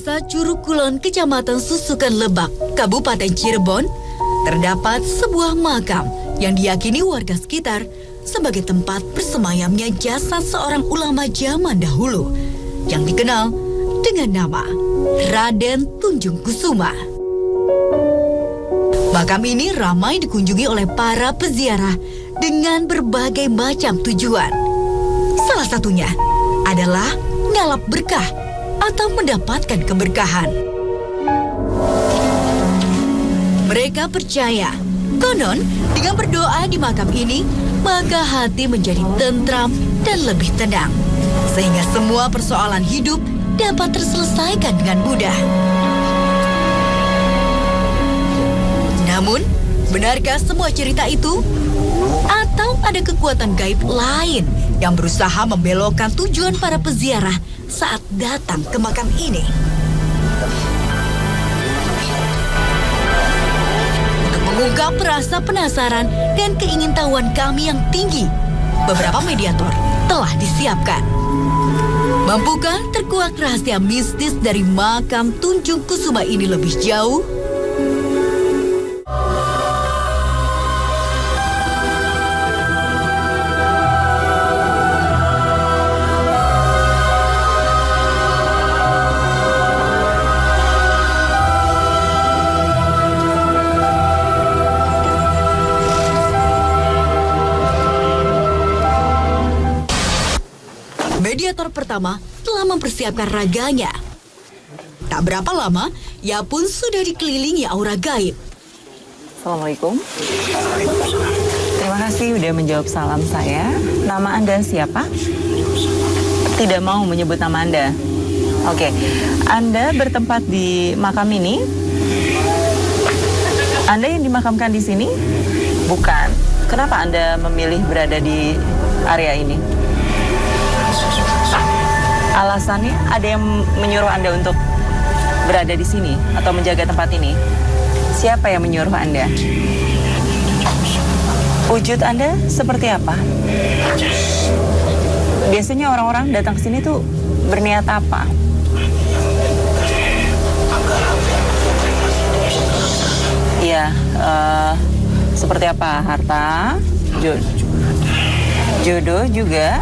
Desa Curug Kulon, Kecamatan Susukan Lebak, Kabupaten Cirebon, terdapat sebuah makam yang diyakini warga sekitar sebagai tempat bersemayamnya jasad seorang ulama zaman dahulu yang dikenal dengan nama Raden Tunjung Kusuma. Makam ini ramai dikunjungi oleh para peziarah dengan berbagai macam tujuan. Salah satunya adalah ngalap berkah atau mendapatkan keberkahan. Mereka percaya, konon dengan berdoa di makam ini, maka hati menjadi tentram dan lebih tenang, sehingga semua persoalan hidup dapat terselesaikan dengan mudah. Namun, benarkah semua cerita itu? Atau ada kekuatan gaib lain yang berusaha membelokkan tujuan para peziarah saat datang ke makam ini? Untuk mengungkap rasa penasaran dan keingintahuan kami yang tinggi, beberapa mediator telah disiapkan. Mampukah terkuak rahasia mistis dari makam Tunjung Kusuma ini lebih jauh? Mediator pertama telah mempersiapkan raganya. Tak berapa lama, ia pun sudah dikelilingi aura gaib. Assalamualaikum. Terima kasih sudah menjawab salam saya. Nama Anda siapa? Tidak mau menyebut nama Anda. Oke. Anda bertempat di makam ini? Anda yang dimakamkan di sini? Bukan. Kenapa Anda memilih berada di area ini? Alasannya ada yang menyuruh Anda untuk berada di sini atau menjaga tempat ini? Siapa yang menyuruh Anda? Wujud Anda seperti apa? Biasanya orang-orang datang ke sini tuh berniat apa? Iya, seperti apa? Harta? Jodoh juga?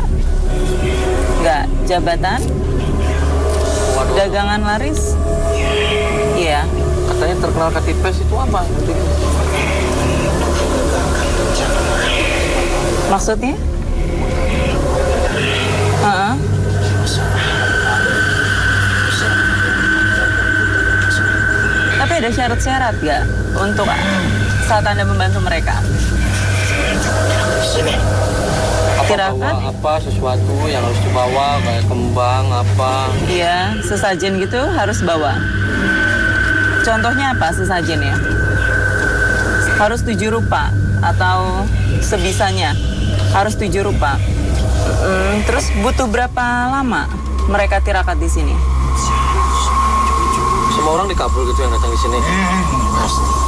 Enggak, jabatan? Dagangan laris? Iya. Katanya terkenal Katipes itu apa? Maksudnya? Tapi ada syarat-syarat nggak untuk saat Anda membantu mereka? Bawa apa sesuatu yang harus dibawa, kayak kembang apa? Iya, sesajen gitu harus bawa. Contohnya apa sesajennya? Harus 7 rupa atau sebisanya harus 7 rupa. Terus butuh berapa lama mereka tirakat di sini? Semua orang dikabul gitu yang datang di sini.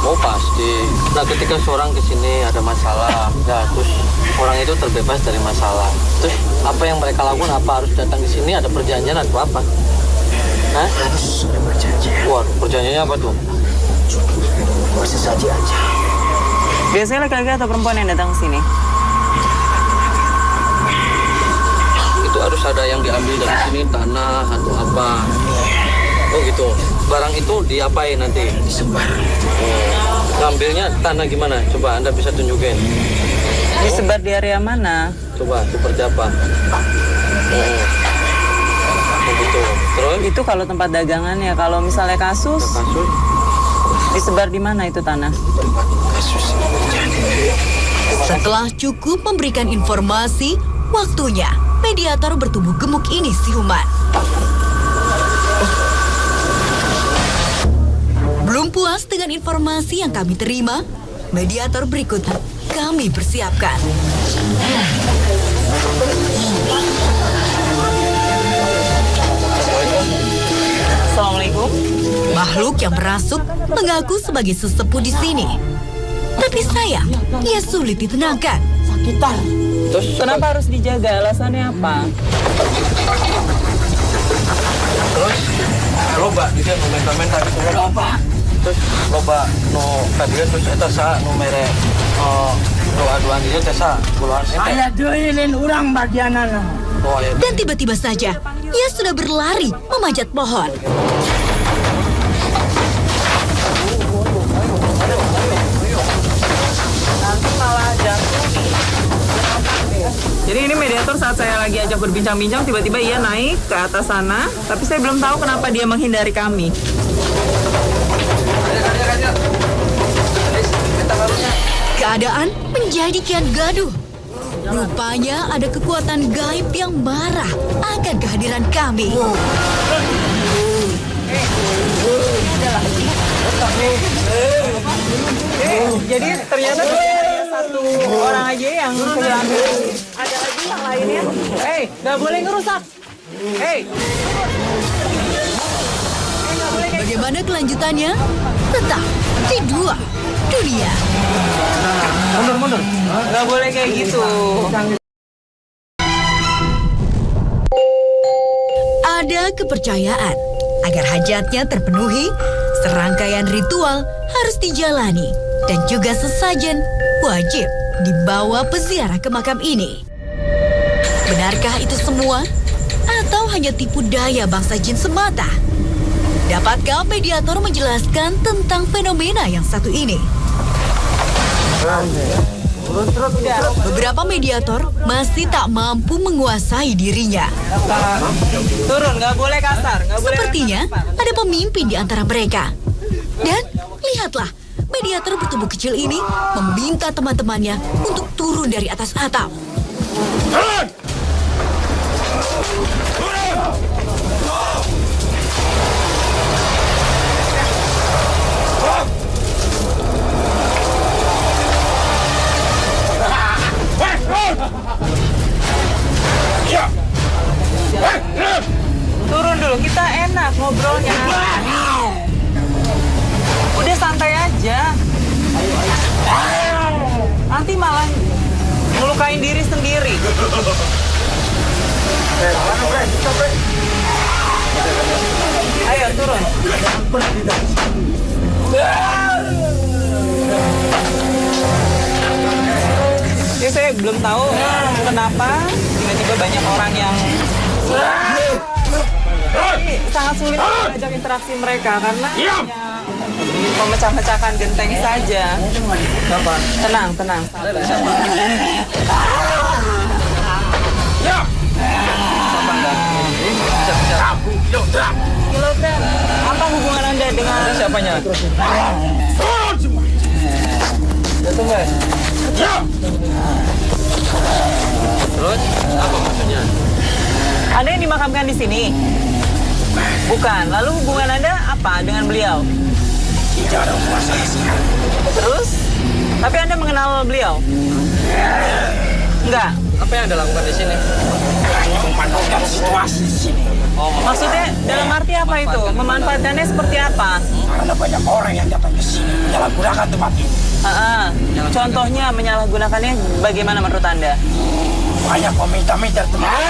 Oh pasti. Nah ketika seorang ke sini ada masalah, ya terus orang itu terbebas dari masalah. Terus apa yang mereka lakukan? Apa harus datang di sini? Ada perjanjian atau apa? Hah? Harus ada perjanjian. Wah, perjanjiannya apa tuh? Masih saja aja. Biasanya laki-laki atau perempuan yang datang ke sini? Itu harus ada yang diambil dari sini, tanah atau apa? Oh gitu. Barang itu diapain nanti? Disebar. Ngambilnya tanah gimana? Coba Anda bisa tunjukin. Disebar di area mana? Coba, seperti apa? Begitu. Terus? Itu kalau tempat dagangannya. Kalau misalnya kasus, Kasus? disebar di mana itu tanah? Kasus terjadi. Setelah cukup memberikan informasi, waktunya mediator bertubuh gemuk ini siuman. Belum puas dengan informasi yang kami terima, mediator berikutnya kami persiapkan. Assalamualaikum. Makhluk yang merasuk mengaku sebagai sesepuh di sini. Tapi sayang, ia sulit ditenangkan. Sakitan. Terus Kenapa harus dijaga? Alasannya apa? Terus loba dia nu menta-menta gitu loba. Terus loba nu kadia terus eta sa nu mere doa-doaan dia teh sa puluhan ente. Aya deueulin urang bagianana. Oh, aya. Dan tiba-tiba saja, ia sudah berlari memanjat pohon. Nanti malah jatuh. Jadi ini mediator saat saya lagi ajak berbincang-bincang, tiba-tiba ia naik ke atas sana, tapi saya belum tahu kenapa dia menghindari kami. Keadaan menjadi kian gaduh. Rupanya ada kekuatan gaib yang marah akan kehadiran kami. Jadi ternyata hanya satu orang aja yang kehilangan. Ada lagi yang lainnya. Nggak boleh ngerusak. Bagaimana kelanjutannya? Tetap di Dua Dunia. Mundur. Nggak boleh kayak gitu. Ada kepercayaan agar hajatnya terpenuhi, serangkaian ritual harus dijalani dan juga sesajen wajib dibawa peziarah ke makam ini. Benarkah itu semua atau hanya tipu daya bangsa jin semata? Dapatkah mediator menjelaskan tentang fenomena yang satu ini? Beberapa mediator masih tak mampu menguasai dirinya. Turun, nggak boleh kasar. Nggak boleh Sepertinya kasar. ada pemimpin di antara mereka. Dan lihatlah, mediator bertubuh kecil ini meminta teman-temannya untuk turun dari atas atap. Turun dulu, kita enak ngobrolnya. Udah santai aja. Nanti malah melukain diri sendiri. Ayo turun. Ya saya belum tahu kenapa tiba-tiba banyak orang yang ini sangat sulit mengajak interaksi mereka karena hanya memecah-mecahkan genteng saja. Tenang. Kilogram, apa hubungan Anda dengan Siapanya? Terus apa maksudnya? Anda yang dimakamkan di sini? Bukan. Lalu hubungan Anda apa dengan beliau? Tidak ada masalah sekali. Terus? Tapi Anda mengenal beliau? Enggak. Apa yang Anda lakukan di sini? Hanya memanfaatkan situasi di sini. Maksudnya dalam arti apa itu? Memanfaatkannya seperti apa? Karena banyak orang yang datang ke sini menyalahgunakan tempat ini. Contohnya menyalahgunakannya bagaimana menurut Anda? Banyak meminta-minta tempat.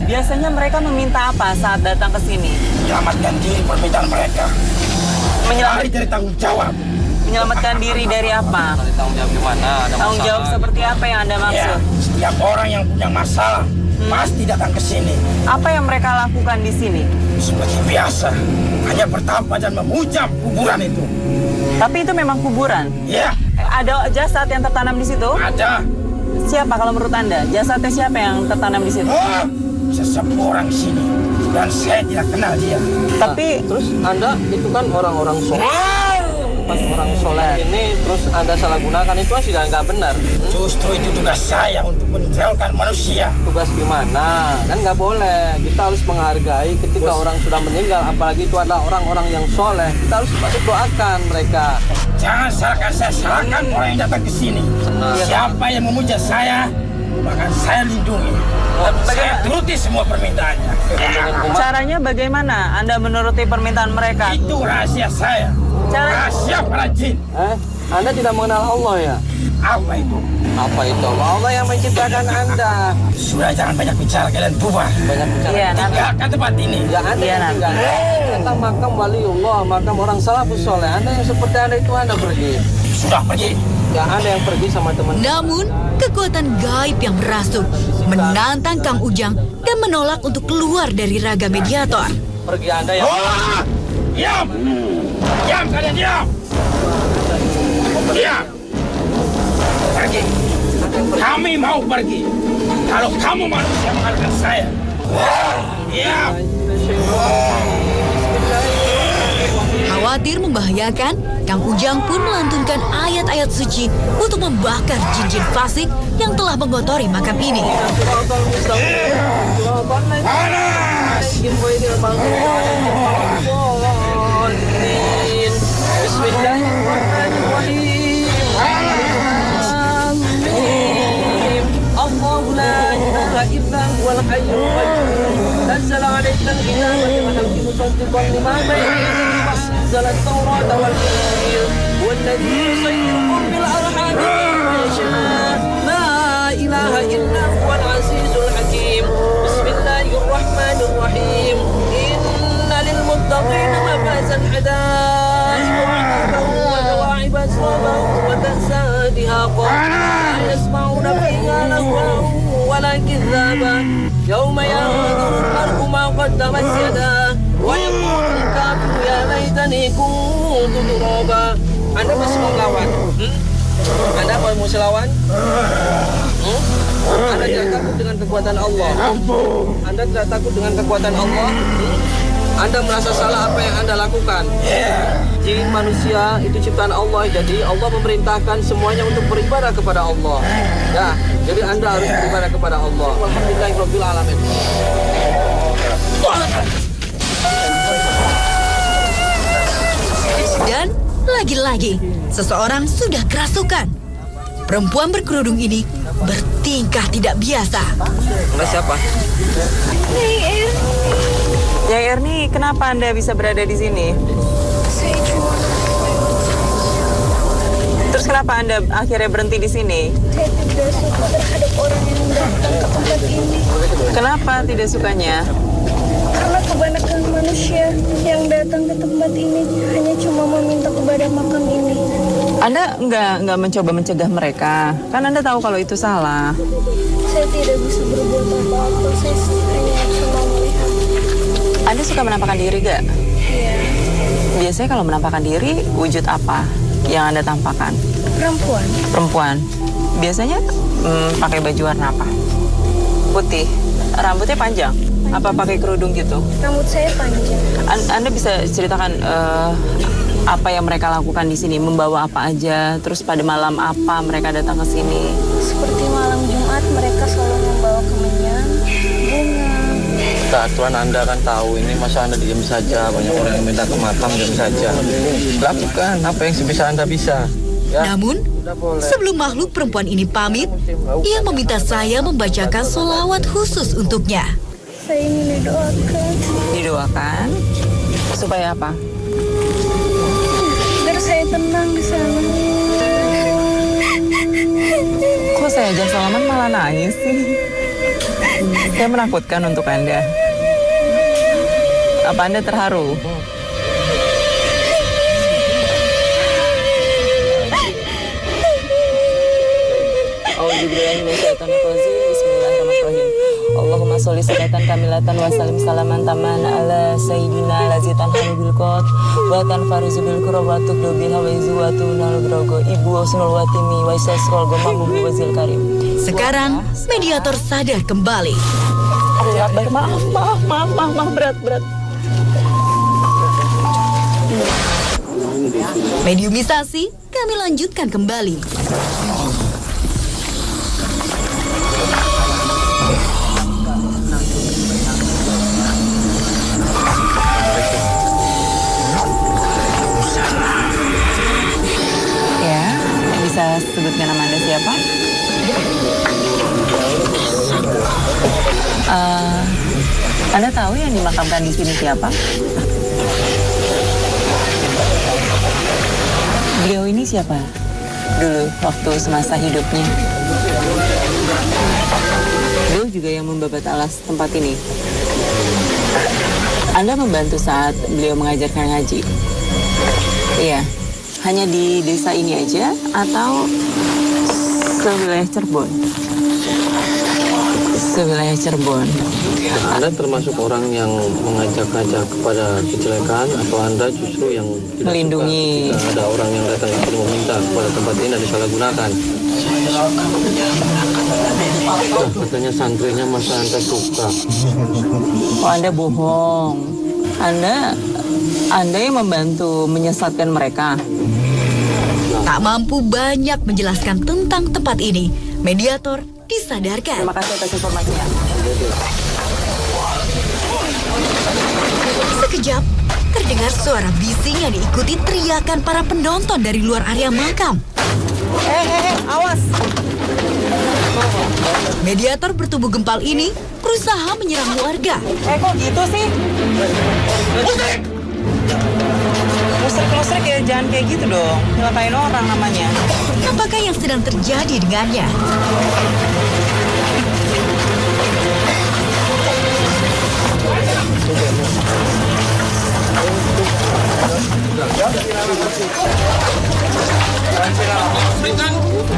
Biasanya mereka meminta apa saat datang ke sini? Menyelamatkan diri permintaan mereka. Lari dari tanggung jawab. Menyelamatkan diri dari apa? Dari tanggung jawab gimana? Ada Tanggung jawab masalah. seperti apa yang Anda Ya, maksud? setiap orang yang punya masalah pasti datang ke sini. Apa yang mereka lakukan di sini? Seperti biasa, hanya bertapa dan memuja kuburan itu. Tapi itu memang kuburan. Ya, Ada jasad yang tertanam di situ? ada. Siapa kalau menurut Anda? Jasadnya siapa yang tertanam di situ? Oh, sesepuh orang sini. Dan saya tidak kenal dia. Tapi Terus Anda itu kan orang-orang soleh. Pas orang soleh ini terus Anda salah gunakan itu sudah nggak benar. Justru itu tugas saya untuk menjauhkan manusia. Tugas gimana? Kan nggak boleh. Kita harus menghargai ketika orang sudah meninggal. Apalagi itu adalah orang-orang yang soleh. Kita harus doakan mereka. Jangan salahkan saya, salahkan orang yang datang ke sini. Siapa yang memuja saya, bahkan saya lindungi. Dan saya turuti semua permintaannya. caranya bagaimana Anda menuruti permintaan mereka? Itu rahasia saya. Cara- Rahasia para jin. Anda tidak mengenal Allah ya? Apa itu? Apa itu? Allah yang menciptakan Anda. Sudah, jangan banyak bicara, kalian bubar. Banyak bicara. Iya, nanti. Tinggalkan tempat ini. Ya Anda Iya, yang nanti. tinggal. Tentang makam waliullah, makam orang salafus soleh. Anda yang seperti Anda itu Anda pergi. Sudah pergi. Ya Anda yang pergi sama teman. Namun, kekuatan gaib yang merasuk menantang Kang Ujang dan menolak untuk keluar dari raga mediator. Pergi Anda yang. Diam! Diam kalian, diam! Diam! Pergi. Kami mau pergi. Kalau kamu manusia menghargai saya. Diam! Khawatir membahayakan, Kang Ujang pun melantunkan ayat-ayat suci untuk membakar jin-jin fasik yang telah mengotori makam ini. Panas! Bismillahirrahmanirrahim. Allahu la ilaha illa huwal hayyul qayyum. Nazzala 'alaika al-kitaba bil-haqqi musaddiqan lima bayna yadayhi wa anzala at-taurata wal-injil. Walladhi yusayyirukum bil arham kayfa yasha'. La ilaha illa huwal 'azizul hakim. Bismillahirrahmanirrahim. Inna lil muttaqina mafazan hadaiq wa kawa'ib aswaban wa ta'sa dihaqa. La yasma'una fiha lagwan wala kidzaban. Yawma yanzuru al-mar'u ma qaddamat yadahu wa yaqulu al-kafiru ya laitani kuntu turaba. Anda masih mau melawan? Anda mau melawan? Anda tidak takut dengan kekuatan Allah? Anda tidak takut dengan kekuatan Allah? Anda merasa salah apa yang Anda lakukan? Jin manusia itu ciptaan Allah, jadi Allah memerintahkan semuanya untuk beribadah kepada Allah. Ya, jadi Anda harus beribadah kepada Allah. Alhamdulillahirabbil alamin. Dan lagi-lagi, seseorang sudah kerasukan. Perempuan berkerudung ini bertingkah tidak biasa. Anda siapa? Ya Erni, kenapa Anda bisa berada di sini? Saya cuma Terus kenapa Anda akhirnya berhenti di sini? saya tidak suka terhadap orang yang datang ke tempat ini. Kenapa tidak sukanya? Karena kebanyakan manusia yang datang ke tempat ini hanya cuma meminta kepada makam ini. Anda nggak mencoba mencegah mereka? Kan Anda tahu kalau itu salah. Saya tidak bisa berbuat apa-apa. Saya hanya cuma melihat. Anda suka menampakkan diri gak? Iya, Biasanya kalau menampakkan diri, wujud apa yang Anda tampakkan? perempuan. Perempuan. Biasanya pakai baju warna apa? Putih. Rambutnya panjang? Apa pakai kerudung gitu? Rambut saya panjang. Anda bisa ceritakan apa yang mereka lakukan di sini? Membawa apa aja? Terus pada malam apa mereka datang ke sini? Seperti malam Jumat mereka selalu membawa kemenyan, bunga. Tuan Anda kan tahu ini, masa Anda diam saja, banyak orang yang minta ke makam diam saja. Lakukan apa yang sebisa Anda bisa. Ya. Namun, sebelum makhluk perempuan ini pamit, ia meminta saya membacakan sholawat khusus untuknya. Saya ingin didoakan Didoakan? Supaya apa? agar saya tenang di sana. Kok saya ajak salaman malah nangis sih? Saya menakutkan untuk Anda. Apa Anda terharu? Bismillahirrahmanirrahim. Allahumma sholli sholatan kamilatan wa salim salaman taman ala sayyidina lazitan hanubil qad wa tanfaruzu bil kurabatuk dobil hawaizu wa tunal brogo ibu usnul watimi wa isasrol gomamu wazil karim. Sekarang, mediator sadar kembali. Maaf, berat. Mediumisasi, kami lanjutkan kembali. Ya, bisa sebutkan nama Anda siapa? Anda tahu yang dimakamkan di sini siapa? Beliau ini siapa? Dulu waktu semasa hidupnya. Beliau juga yang membabat alas tempat ini. Anda membantu saat beliau mengajarkan ngaji? Iya. Hanya di desa ini aja atau sewilayah Cirebon? Sewilayah Cirebon. Anda termasuk orang yang mengajak-ajak kepada kejelekan atau Anda justru yang tidak melindungi suka jika ada orang yang datang itu meminta kepada tempat ini dan disalahgunakan? Nah, katanya santrinya masa Anda suka. Oh, Anda bohong. Anda yang membantu menyesatkan mereka. Tak mampu banyak menjelaskan tentang tempat ini, mediator disadarkan. Terima kasih atas informasinya. Sekejap, terdengar suara bising yang diikuti teriakan para penonton dari luar area makam. Awas! Mediator bertubuh gempal ini berusaha menyerang warga. Kok gitu sih? Musrik-musrik ya, jangan kayak gitu dong. Nyelakain orang namanya. Apakah yang sedang terjadi dengannya?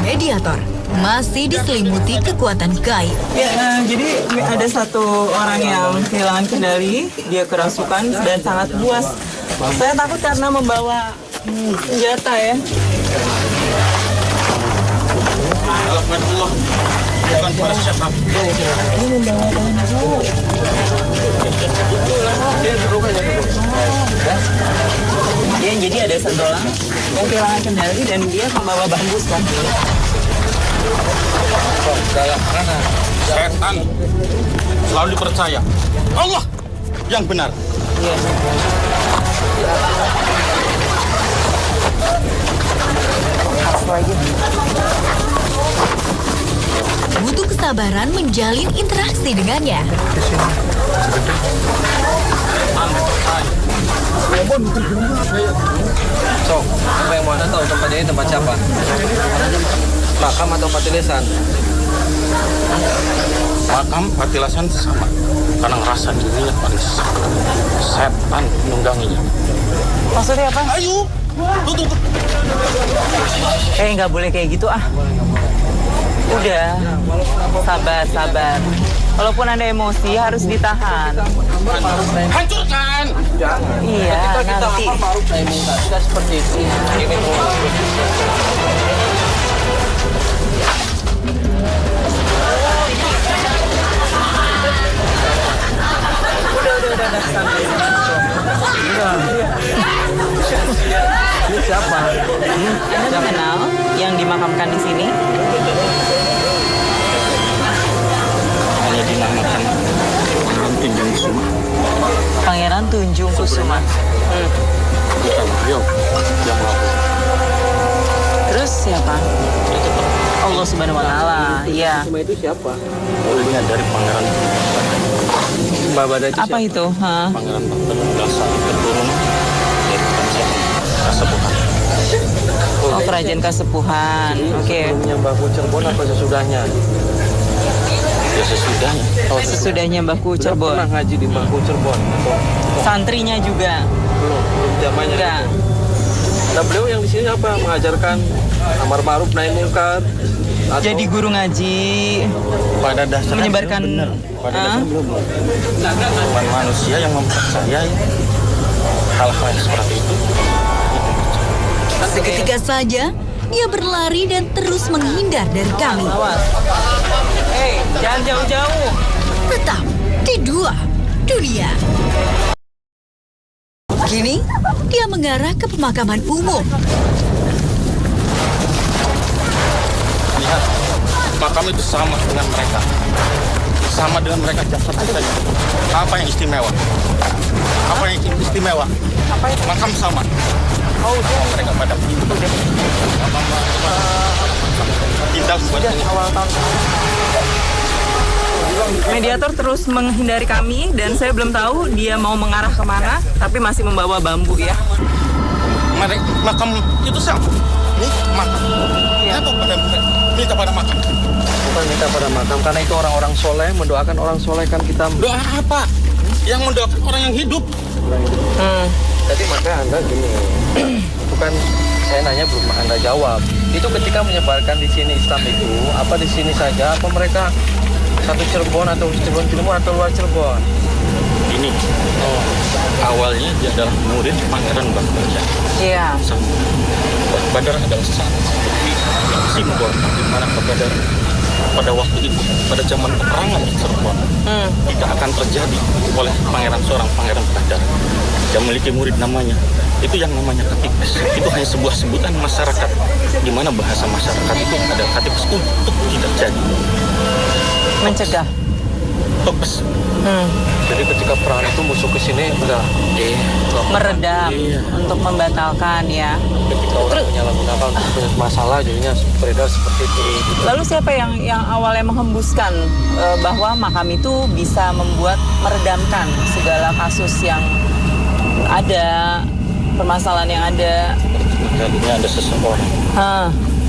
Mediator masih diselimuti kekuatan gaib. Ya, jadi ada satu orang yang kehilangan kendali, dia kerasukan dan sangat buas. Saya takut karena membawa senjata ya. Allah, bukan para siapa. Dia jadi ada satu orang yang kehilangan kendali dan dia membawa bambu sekarang. Setan selalu dipercaya. Allah yang benar. Butuh kesabaran menjalin interaksi dengannya. So, apa yang mau Anda tahu tempat ini tempat siapa? Makam atau patilasan? Makam patilasan sama. Karena ngerasa dirinya paling setan menungganginya. Maksudnya apa? Ayo, tutup. Nggak boleh kayak gitu ah. Udah, sabar. Walaupun Anda emosi harus ditahan. Hancurkan. Iya, nanti. Tidak seperti itu. Ini siapa? Anda mengenal yang dimakamkan di sini? Hanya dinamakan Tunjung Kusuma. Pangeran Tunjung Kusuma. Bukan beliau yang melakukan. Terus siapa? Allah Subhanahu wa Ta'ala. Iya. Cuma itu siapa? Dulunya dari Pangeran Babada itu Apa siapa? itu? Pangeran Bakten keturunan dari Kerajaan Kasepuhan. Oh, Kerajaan Kasepuhan. Oke. Sebelumnya Baku Cirebon apa sesudahnya? Ya sesudahnya. Sesudahnya Mbahku Sudah Cirebon. pernah ngaji di Baku Cirebon atau Santrinya juga. belum zamannya? Enggak. Nah, beliau yang di sini apa? Mengajarkan amar ma'ruf nahi munkar. Atau Jadi guru ngaji. Pada dasarnya Menyebarkan, benar. Pada ah? dasarnya belum. Cuma manusia yang mempercayai hal-hal seperti itu. Seketika saja, ia berlari dan terus menghindar dari kami. Awas. Jangan jauh-jauh. Tetap di dua dunia. Kini, dia mengarah ke pemakaman umum. Lihat, makam itu sama dengan mereka. Sama dengan mereka jasad saja. Apa yang istimewa? Apa yang istimewa? Makam sama. Oh, mereka pada pintu deh. Tinggal sudah awal tahun. Mediator terus menghindari kami dan saya belum tahu dia mau mengarah kemana, tapi masih membawa bambu ya. makam itu siapa? Ini makam. Kenapa pada minta pada makam? Bukan minta pada makam, karena itu orang-orang soleh, mendoakan orang soleh kan kita. Doa apa? Yang mendoakan orang yang hidup. Jadi makanya Anda gini, bukan saya nanya belum Anda jawab. Itu ketika menyebarkan di sini Islam itu, apa di sini saja, apa mereka satu Cirebon atau Cirebon atau luar Cirebon? Ini awalnya dia adalah murid Pangeran Bakbajar. Iya. Bakbajar adalah seperti simbol di mana Bakbajar pada waktu itu, pada zaman peperangan di Cirebon, tidak akan terjadi oleh seorang Pangeran Bakbajar yang memiliki murid namanya. Itu yang namanya Katipes. Itu hanya sebuah sebutan masyarakat, di mana bahasa masyarakat itu adalah Katipes untuk tidak jadi. Mencegah. Topes. Jadi ketika perang itu musuh ke sini udah Meredam. Untuk membatalkan ya. ketika orang menyalahgunakan untuk masalah jadinya beredar seperti itu. Lalu siapa yang awalnya menghembuskan bahwa makam itu bisa membuat meredamkan segala kasus yang ada, permasalahan yang ada? Tadinya ada seseorang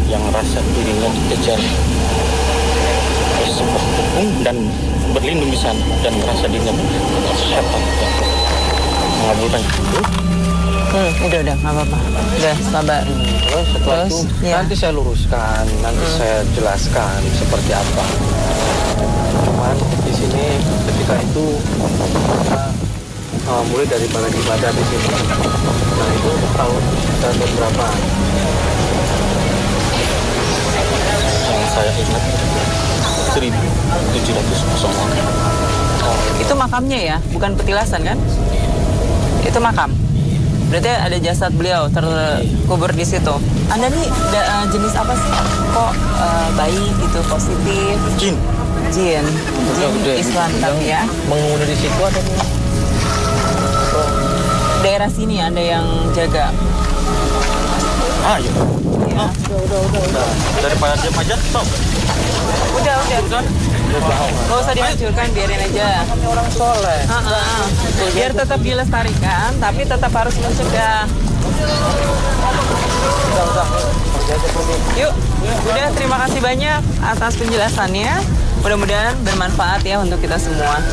yang rasa dirinya dikejar seperti dan berlindung di sana dan merasa dirinya setan mengabulkan itu. Udah, nggak apa-apa. Udah, sabar. Terus setelah itu nanti saya luruskan, nanti saya jelaskan seperti apa. Cuman di sini ketika itu kita mulai dari para ibadah di sini. Nah itu tahun berapa? Yang saya ingat 1700. Itu makamnya ya, bukan petilasan kan? Itu makam. Berarti ada jasad beliau terkubur di situ. Anda nih jenis apa sih? Kok baik gitu, positif? Jin. Jin Islam tapi ya. Menghuni di situ ada nih. Daerah sini ada yang jaga. Iya. Udah. Daripada dia pajak, stop. Udah. Gak usah dihancurkan, biarin aja. Orang soleh. Biar tetap dilestarikan, tapi tetap harus mencegah. Yuk, udah terima kasih banyak atas penjelasannya. Mudah-mudahan bermanfaat ya untuk kita semua.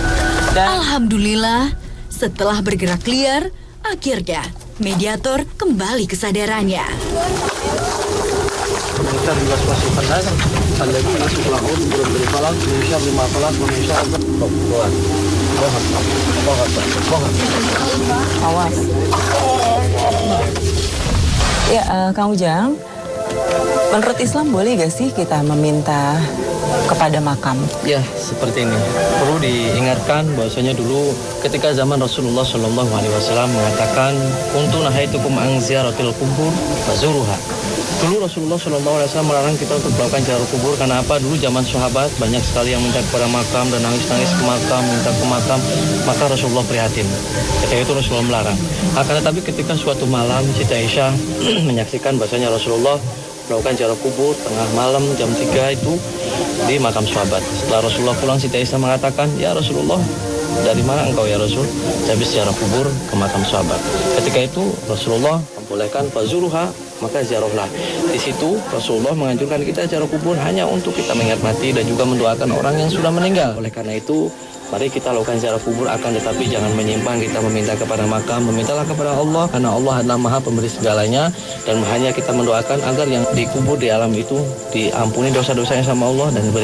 Dan Alhamdulillah, setelah bergerak liar, akhirnya mediator kembali kesadarannya. Kita juga masih pendagang. Tanda lagi masih pelaut belum beri falak, Indonesia 5 falak, Indonesia buat. awas. Ya, Kang Ujang, menurut Islam boleh gak sih kita meminta kepada makam? Ya, seperti ini. Perlu diingatkan bahwasanya dulu ketika zaman Rasulullah SAW mengatakan, "Kuntu nahaitukum an ziyaratil qubur fazuruha." Dulu Rasulullah SAW melarang kita untuk melakukan ziarah kubur karena apa? Dulu zaman sahabat banyak sekali yang minta kepada makam dan nangis-nangis ke makam, minta ke makam, maka Rasulullah prihatin. Ketika itu Rasulullah melarang. Akan tetapi ketika suatu malam Siti Aisyah menyaksikan bahwasanya Rasulullah melakukan ziarah kubur tengah malam jam 3 itu di makam sahabat. Setelah Rasulullah pulang, Siti Aisyah mengatakan, "Ya Rasulullah, dari mana engkau ya Rasul?" "Saya habis ziarah kubur ke makam sahabat." Ketika itu Rasulullah membolehkan fazuruha, maka ziarahlah. Di situ Rasulullah menganjurkan kita ziarah kubur hanya untuk kita mengingat mati dan juga mendoakan orang yang sudah meninggal. Oleh karena itu, mari kita lakukan ziarah kubur, akan tetapi jangan menyimpang kita meminta kepada makam. Memintalah kepada Allah karena Allah adalah Maha Pemberi segalanya, dan hanya kita mendoakan agar yang dikubur di alam itu diampuni dosa-dosanya sama Allah dan diberi